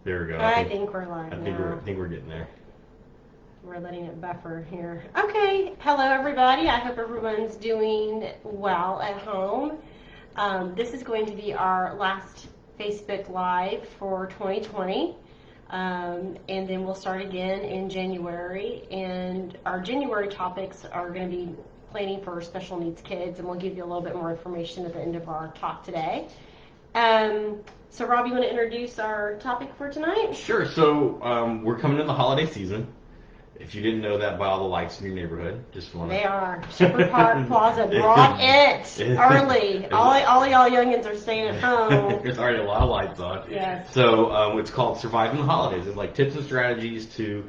There we go. I think we're live I think we're getting there. We're letting it buffer here. Okay. Hello, everybody. I hope everyone's doing well at home. This is going to be our last Facebook Live for 2020. And then we'll start again in January. And our January topics are going to be planning for special needs kids. And we'll give you a little bit more information at the end of our talk today. So Rob, you want to introduce our topic for tonight? Sure. So we're coming to the holiday season. If you didn't know that by all the lights in your neighborhood, just want to... They are. Shepherd Park Plaza brought it early. All y'all youngins are staying at home. There's already a lot of lights on. Yes. So it's called Surviving the Holidays. It's like tips and strategies to,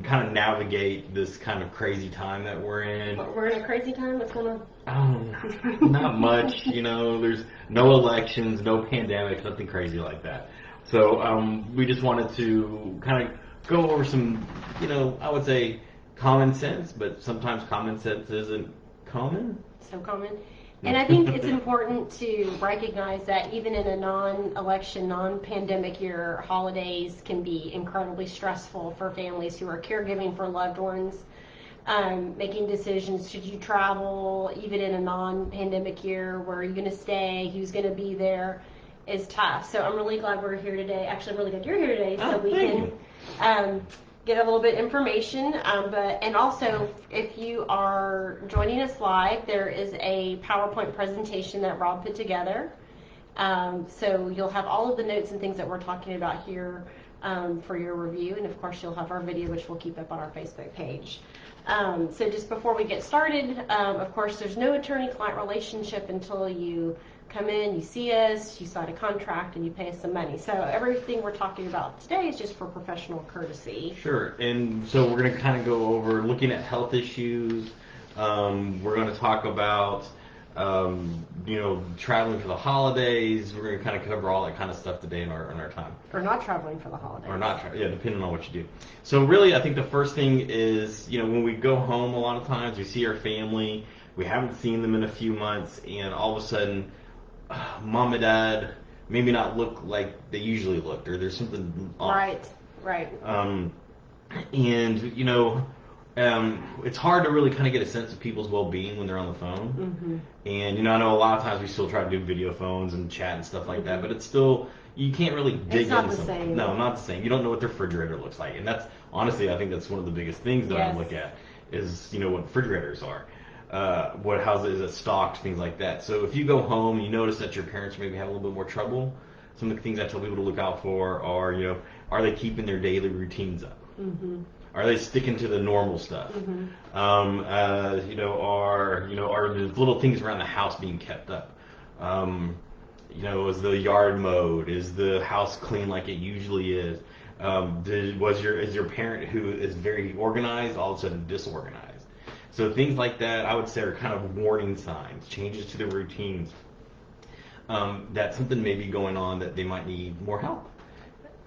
kind of navigate this kind of crazy time that we're in. We're in a crazy time? What's going on? Not much. There's no elections, no pandemic, nothing crazy like that. So we just wanted to kind of go over some, I would say common sense, but sometimes common sense isn't common. So common. And I think it's important to recognize that even in a non-election, non-pandemic year, holidays can be incredibly stressful for families who are caregiving for loved ones, making decisions, should you travel, even in a non-pandemic year, where are you going to stay, who's going to be there, is tough. So I'm really glad we're here today. Actually, I'm really glad you're here today, so we can get a little bit of information. And also, if you are joining us live, there is a PowerPoint presentation that Rob put together. So you'll have all of the notes and things that we're talking about here for your review. And of course, you'll have our video, which we'll keep up on our Facebook page. So just before we get started, of course, there's no attorney-client relationship until you come in, you see us, you sign a contract, and you pay us some money. So everything we're talking about today is just for professional courtesy. Sure. And so we're going to kind of go over looking at health issues. We're going to talk about, traveling for the holidays. We're going to kind of cover all that kind of stuff today in our time. Or not traveling for the holidays. Or not, depending on what you do. So really, I think the first thing is, when we go home a lot of times, we see our family, we haven't seen them in a few months, and all of a sudden, mom and dad maybe not look like they usually looked, or there's something off. Right. It's hard to really kind of get a sense of people's well-being when they're on the phone. Mm-hmm. And, I know a lot of times we still try to do video phones and chat and stuff like that, but it's still, you can't really dig into something. Same. No, not the same. You don't know what their refrigerator looks like. And that's, honestly, I think that's one of the biggest things that I look at is, what refrigerators are. How is it stocked, things like that. So if you go home and you notice that your parents maybe have a little bit more trouble, some of the things I tell people to look out for are, are they keeping their daily routines up? Mm-hmm. Are they sticking to the normal stuff? Mm-hmm. Are the little things around the house being kept up? Is the yard mowed? Is the house clean like it usually is? Is your parent who is very organized all of a sudden disorganized? So things like that, I would say, are kind of warning signs, changes to the routines, that something may be going on that they might need more help.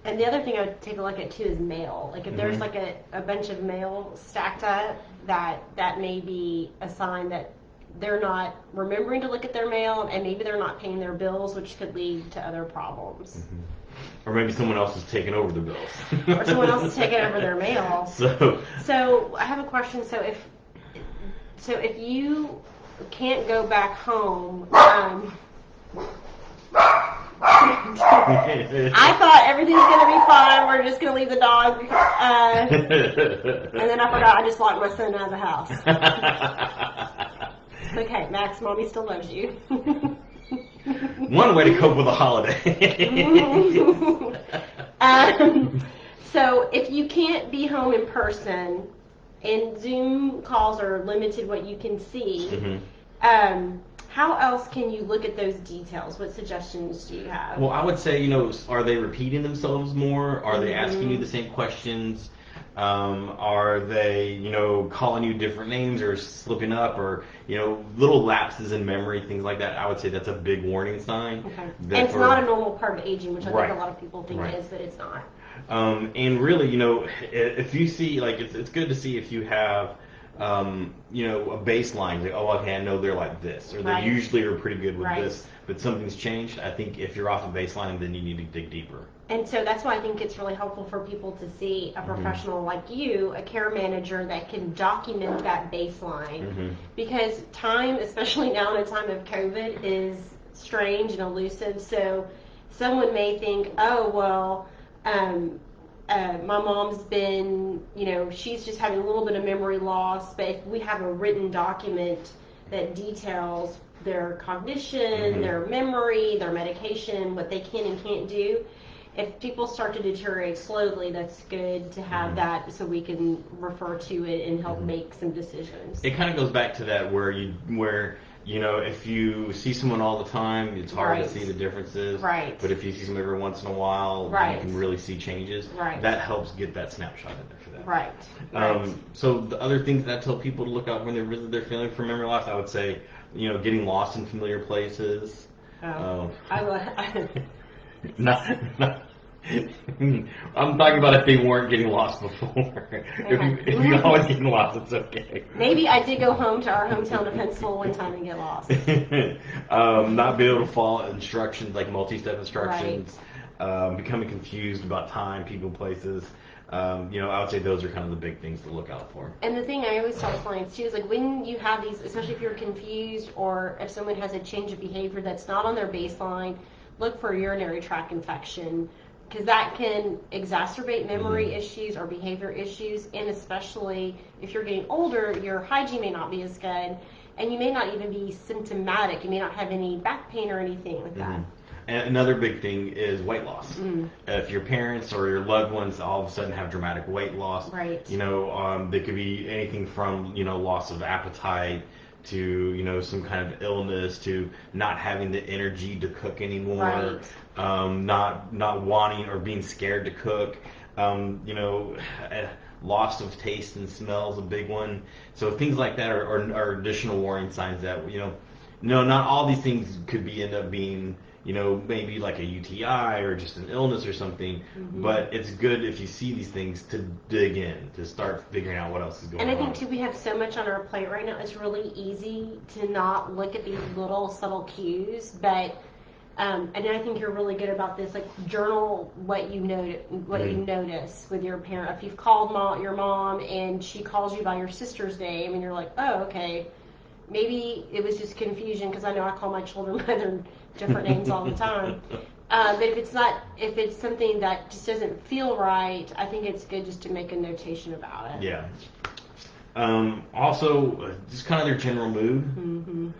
And the other thing I would take a look at, too, is mail. Like, if there's, like, a bunch of mail stacked up, that may be a sign that they're not remembering to look at their mail, and maybe they're not paying their bills, which could lead to other problems. Mm-hmm. Or maybe someone else is taking over the bills. Or someone else is taking over their mail. So I have a question. So if you can't go back home, I thought everything's going to be fine. We're just going to leave the dog. And then I forgot I just locked my son out of the house. Okay, Max, Mommy still loves you. One way to cope with a holiday. So if you can't be home in person, and Zoom calls are limited what you can see, mm-hmm. How else can you look at those details? What suggestions do you have? Well, I would say, are they repeating themselves more? Are they asking you the same questions? Are they, calling you different names or slipping up or, little lapses in memory, things like that? I would say that's a big warning sign. Okay. And it's not a normal part of aging, which I think a lot of people think it is, but it's not. And really, if you see, it's good to see if you have, a baseline, like, oh, okay, I know they're like this, or they usually are pretty good with this, but something's changed. I think if you're off a baseline, then you need to dig deeper. And so that's why I think it's really helpful for people to see a professional like you, a care manager that can document that baseline. Because time, especially now in a time of COVID, is strange and elusive. So someone may think, oh, well, my mom's been, she's just having a little bit of memory loss. But if we have a written document that details their cognition, their memory, their medication, what they can and can't do, if people start to deteriorate slowly, that's good to have that so we can refer to it and help make some decisions. It kind of goes back to that where if you see someone all the time, it's hard to see the differences. Right. But if you see someone every once in a while, you can really see changes. Right. That helps get that snapshot in there for that. Right. So the other things that I tell people to look out when they're feeling for memory loss, I would say, getting lost in familiar places. I'm talking about if they weren't getting lost before. If you always getting lost, it's okay. Maybe I did go home to our hometown of Huntsville one time and get lost. Not be able to follow instructions, like multi-step instructions. Becoming confused about time, people, places. I would say those are kind of the big things to look out for. And the thing I always tell clients too is, like, when you have these, especially if you're confused or if someone has a change of behavior that's not on their baseline, look for a urinary tract infection, because that can exacerbate memory issues or behavior issues. And especially if you're getting older, your hygiene may not be as good, and you may not even be symptomatic. You may not have any back pain or anything like that. And another big thing is weight loss. If your parents or your loved ones all of a sudden have dramatic weight loss, they could be anything from loss of appetite to some kind of illness, to not having the energy to cook anymore, not wanting or being scared to cook, loss of taste and smell is a big one. So things like that are additional warning signs that not all these things could end up being maybe like a UTI or just an illness or something, but it's good if you see these things to dig in, to start figuring out what else is going on. And I think too, we have so much on our plate right now, it's really easy to not look at these little subtle cues, but and I think you're really good about this, like journal what you you notice with your parent. If you've called your mom and she calls you by your sister's name and you're like, oh, okay, maybe it was just confusion, because I know I call my children by their different names all the time. But if it's something that just doesn't feel right, I think it's good just to make a notation about it. Yeah. Also, just kind of their general mood.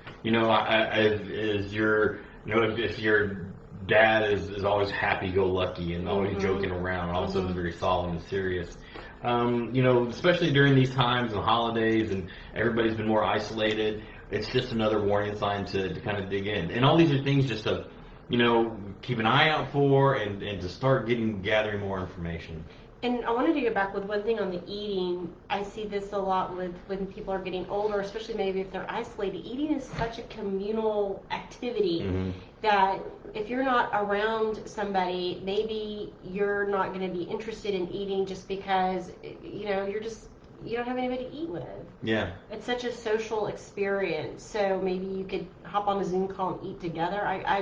If your dad is always happy-go-lucky and always joking around, and all of a sudden is very solemn and serious. Especially during these times and holidays, and everybody's been more isolated, it's just another warning sign to kind of dig in. And all these are things just to, keep an eye out for and to start gathering more information. And I wanted to go back with one thing on the eating. I see this a lot when people are getting older, especially maybe if they're isolated. Eating is such a communal activity that if you're not around somebody, maybe you're not going to be interested in eating just because, you don't have anybody to eat with. Yeah. It's such a social experience. So maybe you could hop on a Zoom call and eat together. I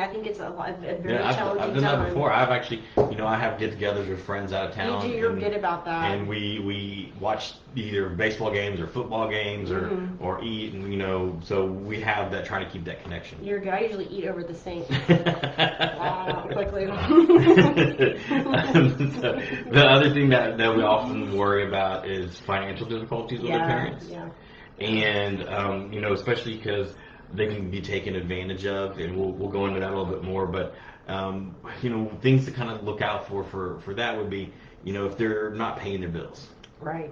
think it's a very challenging I've done time. that before. I've actually, I have get-togethers with friends out of town. You do. You're good about that. And we watch either baseball games or football games or eat, and so we have that, trying to keep that connection. You're good. I usually eat over the sink. Quickly. So, the other thing that we often worry about is financial difficulties with our parents. Yeah. And especially because they can be taken advantage of, and we'll go into that a little bit more. But things to kind of look out for that would be, if they're not paying their bills. Right.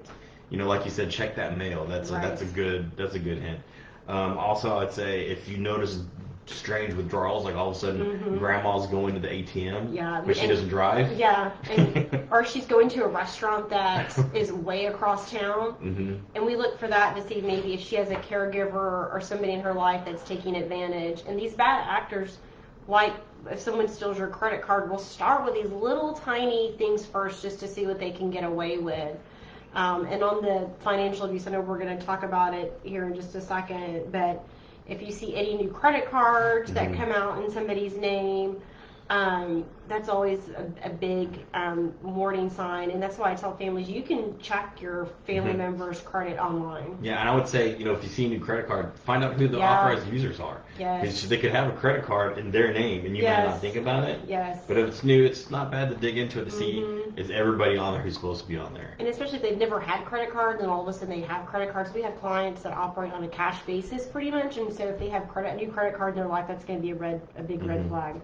Like you said, check that mail. That's a good hint. Also, I'd say if you notice strange withdrawals, like all of a sudden grandma's going to the ATM, but she doesn't drive. Yeah, or she's going to a restaurant that is way across town, and we look for that to see maybe if she has a caregiver or somebody in her life that's taking advantage. And these bad actors, like if someone steals your credit card, will start with these little tiny things first just to see what they can get away with. And on the financial abuse, I know we're going to talk about it here in just a second, but if you see any new credit cards that come out in somebody's name, That's always a big warning sign, and that's why I tell families you can check your family member's credit online. Yeah, and I would say, if you see a new credit card, find out who the Yeah. authorized users are. Yes. Because they could have a credit card in their name, and you might not think about it. Yes. But if it's new, it's not bad to dig into it to see is everybody on there who's supposed to be on there. And especially if they've never had credit cards and all of a sudden they have credit cards. We have clients that operate on a cash basis pretty much, and so if they have a new credit card in their life, that's going to be a big red flag.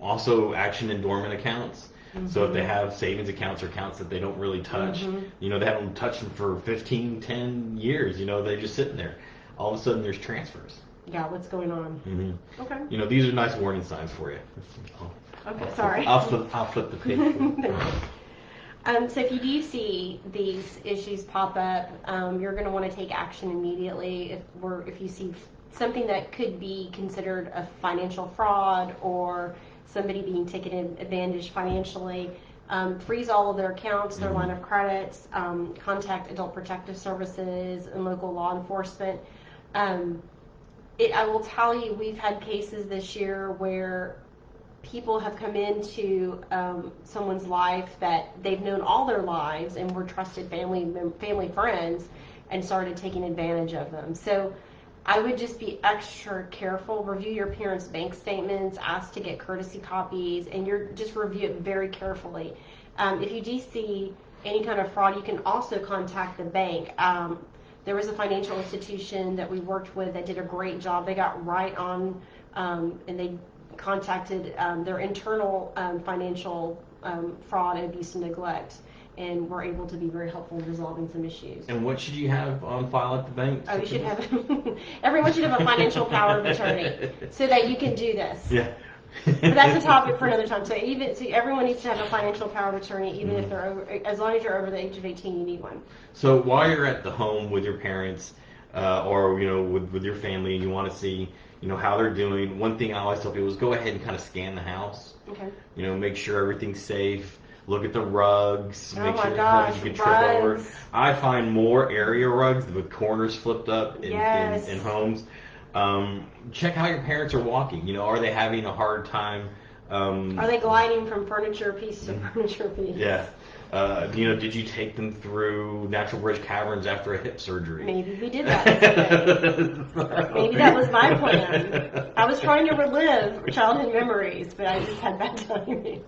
Also, action and dormant accounts. So if they have savings accounts or accounts that they don't really touch, they haven't touched them for 15, 10 years, they're just sitting there. All of a sudden there's transfers. Yeah, what's going on? Okay. These are nice warning signs for you. Okay, sorry. I'll flip the page. So if you do see these issues pop up, you're going to want to take action immediately. If you see something that could be considered a financial fraud or somebody being taken advantage financially, freeze all of their accounts, their line of credits, contact Adult Protective Services and local law enforcement. I will tell you, we've had cases this year where people have come into someone's life that they've known all their lives and were trusted family friends and started taking advantage of them. So I would just be extra careful. Review your parents' bank statements, ask to get courtesy copies, and just review it very carefully. If you do see any kind of fraud, you can also contact the bank. There was a financial institution that we worked with that did a great job. They got right on, and they contacted their internal financial fraud, abuse, and neglect, and were able to be very helpful in resolving some issues. And what should you have on file at the bank? Oh, you should have, everyone should have a financial power of attorney so that you can do this. Yeah. But that's a topic for another time. So everyone needs to have a financial power of attorney, even if they're over, as long as you're over the age of 18, you need one. So while you're at the home with your parents, or with your family, and you want to see how they're doing, one thing I always tell people is go ahead and kind of scan the house. Okay. Make sure everything's safe. Look at the rugs. Oh make my sure gosh, you can trip over. rugs. I find more area rugs with corners flipped up in homes. Check how your parents are walking. Are they having a hard time? Are they gliding from furniture piece to furniture piece? Yeah. Did you take them through Natural Bridge Caverns after a hip surgery? Maybe we did that today. Maybe that was my plan. I was trying to relive childhood memories, but I just had bad timing.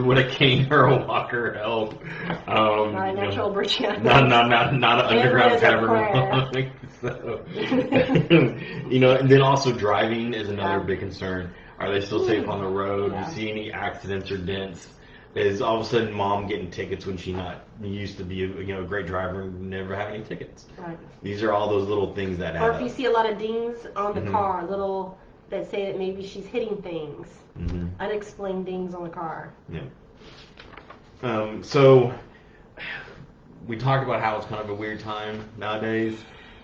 Would a cane or a walker help? Natural Bridge Caverns. Not an underground cavern. So, and then also driving is another big concern. Are they still safe on the road? Yeah. Do you see any accidents or dents? Is all of a sudden mom getting tickets when she used to be a great driver and never have any tickets? Right. These are all those little things that add Or up. if you see a lot of dings on the car, little that say that maybe she's hitting things, unexplained dings on the car. Yeah. So we talked about how it's kind of a weird time nowadays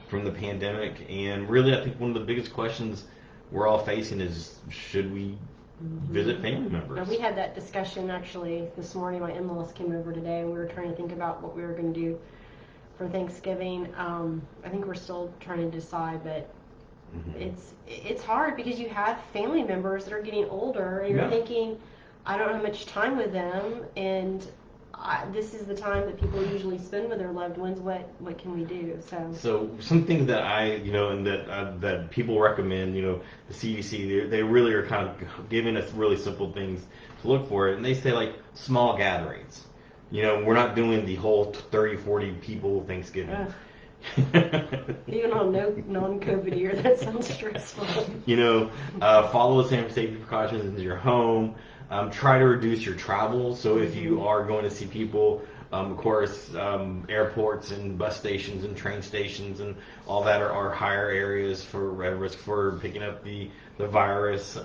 from the pandemic, and really I think one of the biggest questions we're all facing is, should we visit family members? Now, we had that discussion actually this morning. My in-laws came over today, and we were trying to think about what we were going to do for Thanksgiving. I think we're still trying to decide, but it's hard because you have family members that are getting older, and you're thinking, I don't have much time with them, and this is the time that people usually spend with their loved ones. What can we do? So some things that and that people recommend, the CDC, they really are kind of giving us really simple things to look for, and they say like small gatherings. We're not doing the whole 30, 40 people Thanksgiving. Even on non-COVID year, that sounds stressful. Follow the same safety precautions into your home. Try to reduce your travel. So if you are going to see people, of course, airports and bus stations and train stations and all that are higher areas for risk for picking up the virus.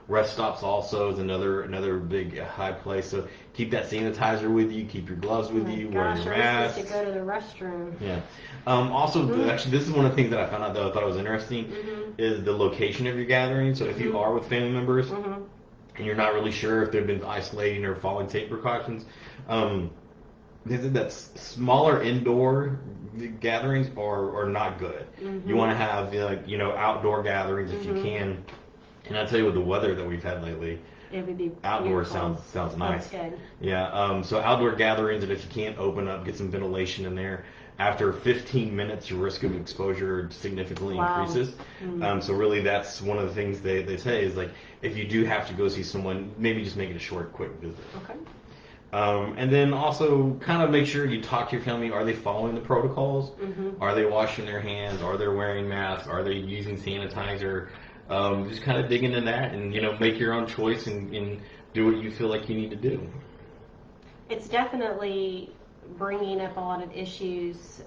Rest stops also is another big high place. So keep that sanitizer with you. Keep your gloves with you. Wear your mask. I was supposed to go to the restroom. Yeah. Also, actually, this is one of the things that I found out that I thought was interesting is the location of your gathering. So if you are with family members and you're not really sure if they've been isolating or following safe precautions, they said that smaller indoor gatherings are not good. You want to have outdoor gatherings if you can. And I tell you, with the weather that we've had lately, it would be outdoor beautiful. sounds nice. Good. Yeah. So outdoor gatherings, and if you can't open up, get some ventilation in there. After 15 minutes, your risk of exposure significantly increases. So really, that's one of the things they say is like, if you do have to go see someone, maybe just make it a short, quick visit. Okay. And then also kind of make sure you talk to your family. Are they following the protocols? Are they washing their hands? Are they wearing masks? Are they using sanitizer? Just kind of dig into that and, make your own choice and do what you feel like you need to do. It's definitely bringing up a lot of issues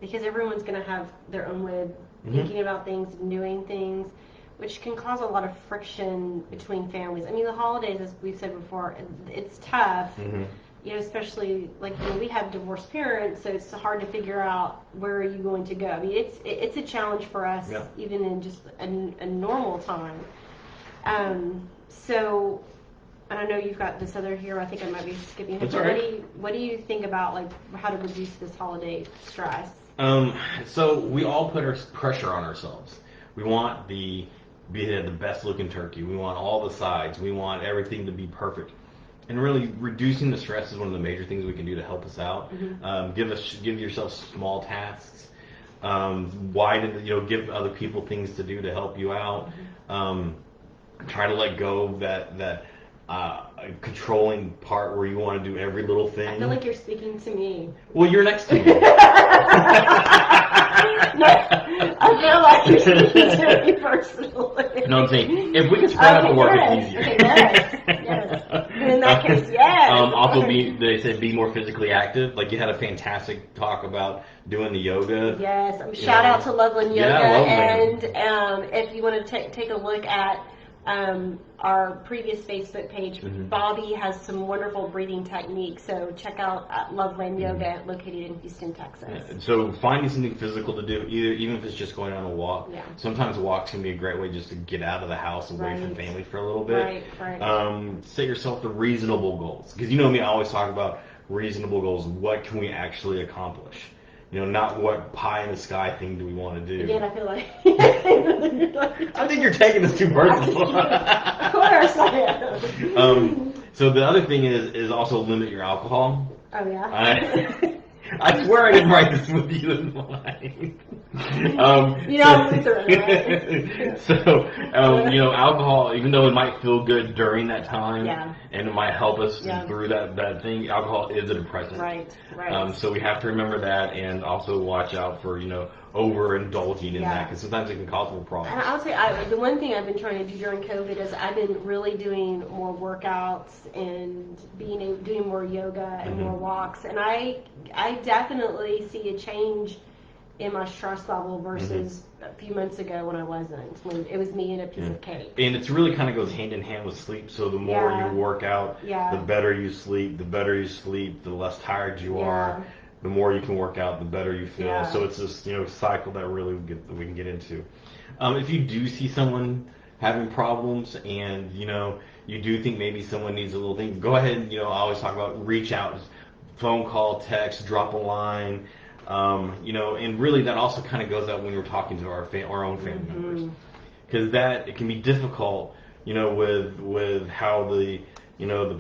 because everyone's going to have their own way of thinking about things and doing things, which can cause a lot of friction between families. I mean, the holidays, as we've said before, it's tough, especially we have divorced parents, so it's hard to figure out where are you going to go. I mean, it's a challenge for us, even in just a normal time. So, and I know you've got this other here. I think I might be skipping ahead. Right. What do you think about how to reduce this holiday stress? So we all put our pressure on ourselves. We want the best looking turkey. We want all the sides. We want everything to be perfect. And really, reducing the stress is one of the major things we can do to help us out. Give yourself small tasks. Give other people things to do to help you out. Try to let go of that controlling part where you want to do every little thing. I feel like you're speaking to me. Well, you're next to me. I feel like you're speaking to me personally. No, I'm saying, if we can spread out the work, it's easier. Okay, yes. In that case, yes. Also, they said be more physically active. Like, you had a fantastic talk about doing the yoga. Yes. Shout out to Loveland Yoga. Yeah, Loveland. And if you want to take a look at our previous Facebook page, Bobby has some wonderful breathing techniques, so check out Loveland Yoga, located in Houston, Texas. Yeah. So finding something physical to do, even if it's just going on a walk. Yeah. Sometimes walks can be a great way just to get out of the house and away from family for a little bit. Right. Set yourself the reasonable goals, because you know me, I always talk about reasonable goals. What can we actually accomplish? Not what pie in the sky thing do we want to do. Again, I feel like I think you're taking this too personal. Of course I am. So the other thing is also limit your alcohol. Oh yeah. I swear I didn't write this with you in mind. Alcohol, even though it might feel good during that time, and it might help us through that thing, alcohol is a depressant. Right. So we have to remember that, and also watch out for, overindulging in that, because sometimes it can cause more problems. And I'll say, the one thing I've been trying to do during COVID is I've been really doing more workouts and doing more yoga and more walks, and I definitely see a change in my stress level versus a few months ago when I wasn't, when it was me and a piece of cake. And it's really kind of goes hand in hand with sleep. So the more you work out, the better you sleep. The better you sleep, the less tired you are. The more you can work out, the better you feel. Yeah. So it's this cycle that really we can get into. If you do see someone having problems and you do think maybe someone needs a little thing, go ahead and I always talk about reach out, phone call, text, drop a line. And really that also kind of goes out when we're talking to our own family members, because it can be difficult, with how the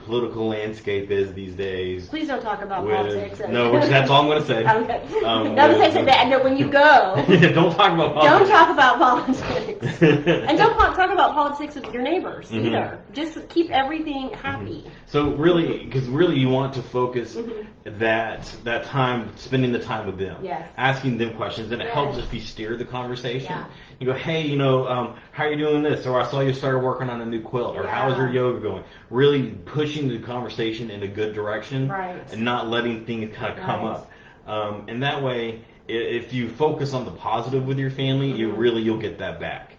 political landscape is these days. Please don't talk about politics. No, that's all I'm going to say. Okay. Say that. No, when you go, don't talk about politics. Don't talk about politics, and don't talk about politics with your neighbors either. Just keep everything happy. So really, because you want to focus that time, spending the time with them, asking them questions, and it helps if you steer the conversation. Yeah. You go, hey, how are you doing this? Or I saw you started working on a new quilt. Or how's your yoga going? Really pushing the conversation in a good direction, and not letting things kind of come up. And that way, if you focus on the positive with your family, you'll get that back.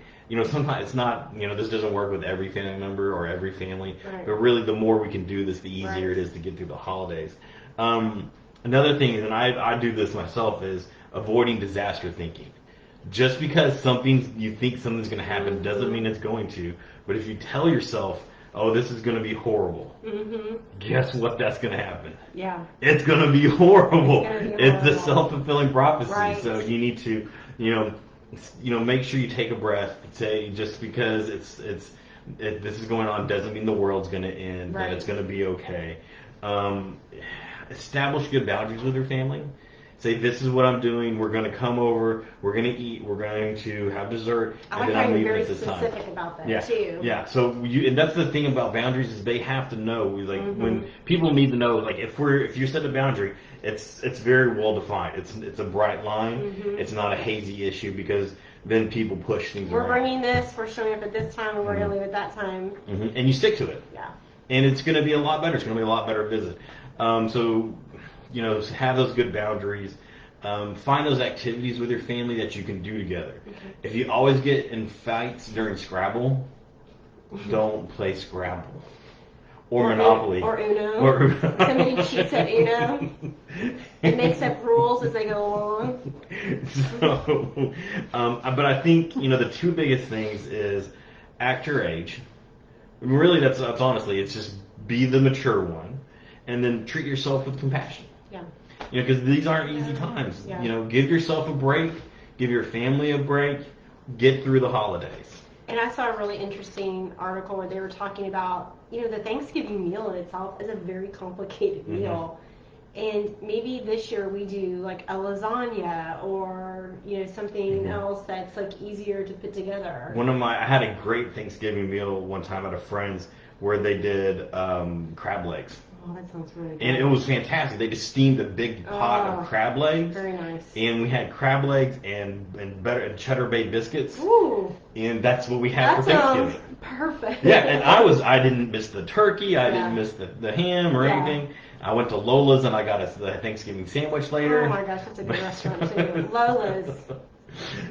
Sometimes it's not, this doesn't work with every family member or every family, but really the more we can do this, the easier it is to get through the holidays. Another thing, and I do this myself, is avoiding disaster thinking. Just because you think something's going to happen doesn't mean it's going to. But if you tell yourself, oh, this is going to be horrible, guess what that's going to happen? Yeah. It's going to be horrible. It's the self-fulfilling prophecy. So you need to, make sure you take a breath. Say, just because this is going on doesn't mean the world's going to end. Right. That it's going to be okay. Establish good boundaries with your family. Say, this is what I'm doing. We're going to come over. We're going to eat. We're going to have dessert. I like and then how I'm you're leaving very at this time. specific about that Yeah, too. yeah. So and that's the thing about boundaries is they have to know. Like when people need to know, like if you set a boundary, it's very well defined. It's a bright line. It's not a hazy issue because then people push things We're around. bringing this. We're showing up at this time, and we're going to leave at that time. And you stick to it. Yeah. And it's going to be a lot better. It's going to be a lot better visit. So have those good boundaries. Find those activities with your family that you can do together. Okay. If you always get in fights during Scrabble, don't play Scrabble. Or Monopoly. Or Uno. Somebody cheats at Uno and makes up rules as they go along. So, but I think, the two biggest things is act your age. Really, that's honestly, it's just be the mature one. And then treat yourself with compassion. Yeah. Because these aren't easy times. Yeah. Give yourself a break. Give your family a break. Get through the holidays. And I saw a really interesting article where they were talking about, the Thanksgiving meal in itself is a very complicated meal. And maybe this year we do like a lasagna or, something else that's like easier to put together. I had a great Thanksgiving meal one time at a friend's where they did crab legs. Oh, that sounds really good. And it was fantastic. They just steamed a big pot of crab legs. Very nice. And we had crab legs and Cheddar Bay biscuits. Ooh. And that's what we had for Thanksgiving. Thanksgiving. Perfect. Yeah, and I didn't miss the turkey. I didn't miss the ham or anything. I went to Lola's and I got the Thanksgiving sandwich later. Oh my gosh, that's a good restaurant too. Lola's.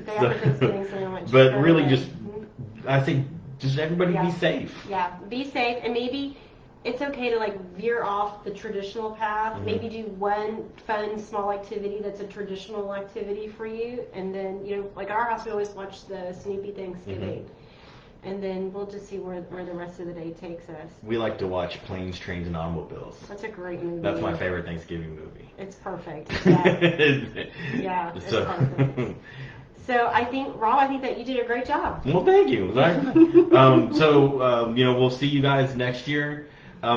They have a Thanksgiving sandwich. But Very really good. I think just everybody be safe. Yeah, be safe, and maybe it's okay to like veer off the traditional path. Maybe do one fun small activity that's a traditional activity for you, and then like at our house we always watch the Snoopy Thanksgiving, and then we'll just see where the rest of the day takes us. We like to watch Planes, Trains, and Automobiles. That's a great movie. That's my favorite Thanksgiving movie. It's perfect. Yeah, yeah, it's perfect. So Rob, I think that you did a great job. Well, thank you. We'll see you guys next year.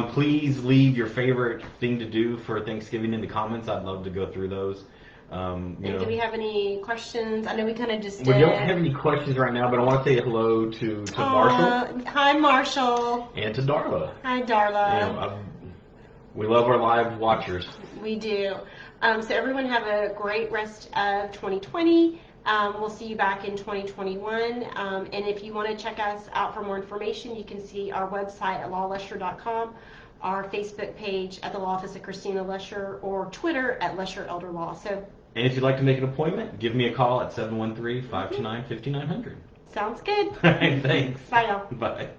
Please leave your favorite thing to do for Thanksgiving in the comments. I'd love to go through those. Do we have any questions? I know we kind of just did. We don't have any questions right now, but I want to say hello to Marshall. Hi, Marshall. And to Darla. Hi, Darla. We love our live watchers. We do. So everyone have a great rest of 2020. We'll see you back in 2021. And if you want to check us out for more information, you can see our website at lawlesher.com, our Facebook page at the Law Office of Christina Lesher, or Twitter at Lesher Elder Law. And if you'd like to make an appointment, give me a call at 713-529-5900. Sounds good. All right, thanks. Bye now. Bye.